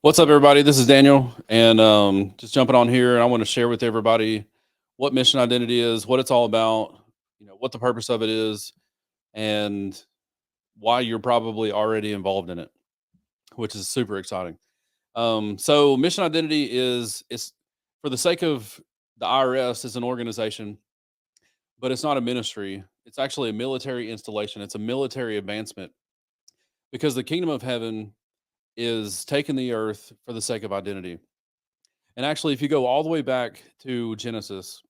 What's up, everybody? This is Daniel, and just jumping on here. And I want to share with everybody what mission identity is, what it's all about, what the purpose of it is, and why you're probably already involved in it, which is super exciting. So, mission identity is it's for the sake of the IRS is an organization, but it's not a ministry. It's actually a military installation. It's a military advancement because the kingdom of heaven is taking the earth for the sake of identity. And actually, if you go all the way back to Genesis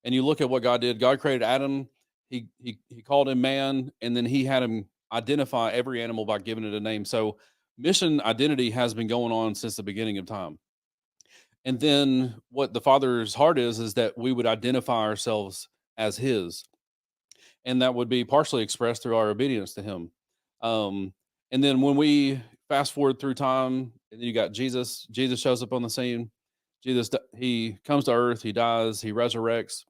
and you look at what God did, God created Adam. He called him man, and then he had him identify every animal by giving it a name. So mission identity has been going on since the beginning of time. And then what the Father's heart is that we would identify ourselves as His, and that would be partially expressed through our obedience to Him. Um, and then when we fast forward through time, and then you got Jesus. Jesus shows up on the scene. He comes to earth, he dies, he resurrects,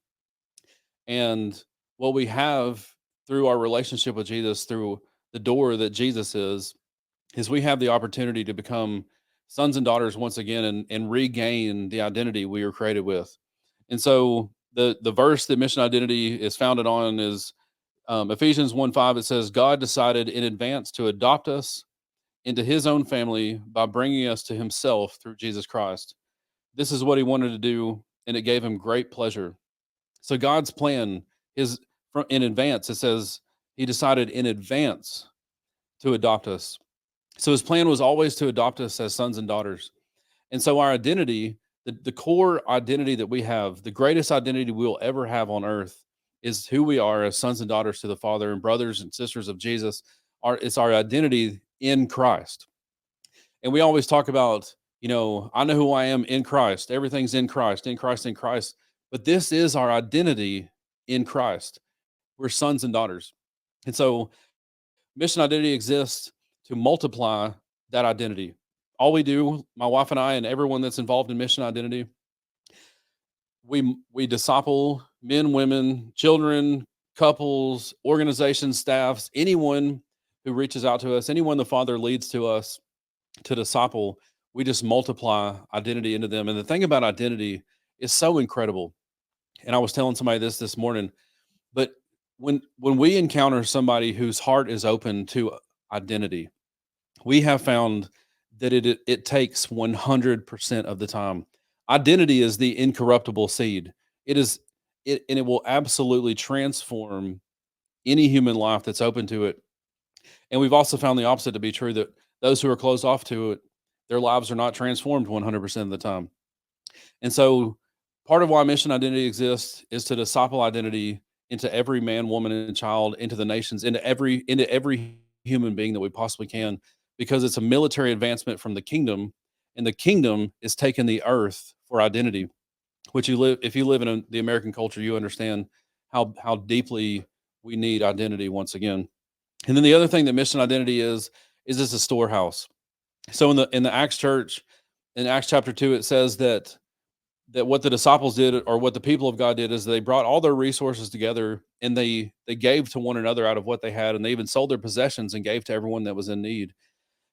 and what we have through our relationship with Jesus, through the door that Jesus is we have the opportunity to become sons and daughters once again and regain the identity we were created with. And so the verse that mission identity is founded on is Ephesians 1:5. It says, God decided in advance to adopt us into his own family by bringing us to himself through Jesus Christ. This is what he wanted to do, and it gave him great pleasure. So God's plan is in advance. It says he decided in advance to adopt us. So his plan was always to adopt us as sons and daughters. And so our identity, the core identity that we have, the greatest identity we'll ever have on earth is who we are as sons and daughters to the Father and brothers and sisters of Jesus. It's our identity in Christ. And we always talk about, I know who I am in Christ. Everything's in Christ, in Christ, in Christ. But this is our identity in Christ. We're sons and daughters. And so mission identity exists to multiply that identity. All we do, my wife and I, and everyone that's involved in mission identity, we disciple men, women, children, couples, organizations, staffs, anyone who reaches out to us, anyone the Father leads to us to disciple. We just multiply identity into them. And the thing about identity is so incredible. And I was telling somebody this morning, but when we encounter somebody whose heart is open to identity, we have found that it takes 100% of the time. Identity is the incorruptible seed. It is it and it will absolutely transform any human life that's open to it. And we've also found the opposite to be true, that those who are closed off to it, their lives are not transformed 100% of the time. And so part of why mission identity exists is to disciple identity into every man, woman, and child, into the nations, into every human being that we possibly can, because it's a military advancement from the kingdom, and the kingdom is taking the earth for identity. Which you live if you live in the American culture, you understand how deeply we need identity once again. And then the other thing that mission identity is it's a storehouse. So in the Acts church, in Acts chapter 2, it says that what the disciples did, or what the people of God did, is they brought all their resources together, and they gave to one another out of what they had, and they even sold their possessions and gave to everyone that was in need.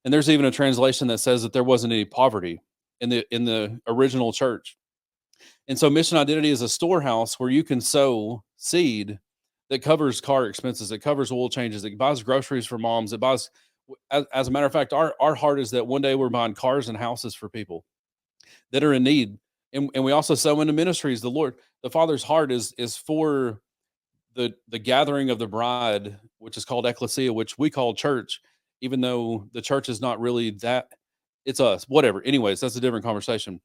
And there's even a translation that says that there wasn't any poverty in the original church. And so mission identity is a storehouse where you can sow seed that covers car expenses, it covers oil changes, it buys groceries for moms, it buys as a matter of fact, our heart is that one day we're buying cars and houses for people that are in need. And we also sow into ministries. The Father's heart is for the gathering of the bride, which is called ecclesia, which we call church, even though the church is not really that. It's us, whatever. Anyways, that's a different conversation.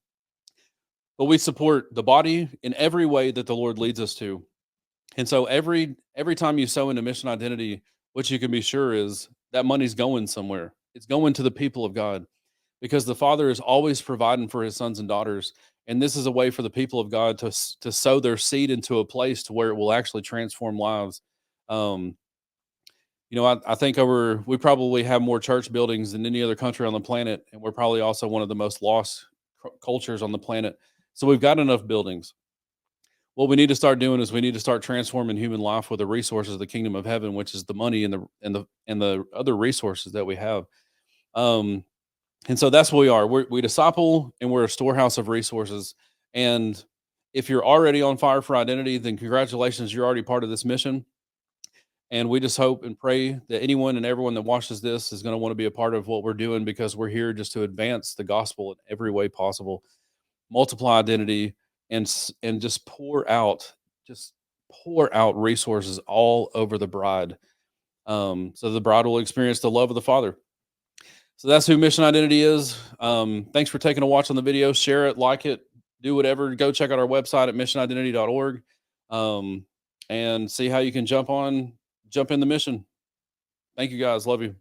But we support the body in every way that the Lord leads us to. And so every time you sow into mission identity, what you can be sure is that money's going somewhere. It's going to the people of God, because the Father is always providing for his sons and daughters. And this is a way for the people of God to sow their seed into a place to where it will actually transform lives. Um, I think we probably have more church buildings than any other country on the planet, and we're probably also one of the most lost cultures on the planet. So we've got enough buildings. What we need to start doing is we need to start transforming human life with the resources of the kingdom of heaven, which is the money and the other resources that we have. Um, And so that's what we are. We disciple, and we're a storehouse of resources. And if you're already on fire for identity, then congratulations, you're already part of this mission. And we just hope and pray that anyone and everyone that watches this is going to want to be a part of what we're doing, because we're here just to advance the gospel in every way possible, multiply identity, and just pour out resources all over the bride, so the bride will experience the love of the Father. So that's who Mission Identity is. Thanks for taking a watch on the video. Share it, like it, do whatever. Go check out our website at missionidentity.org, and see how you can jump in the mission. Thank you guys. Love you.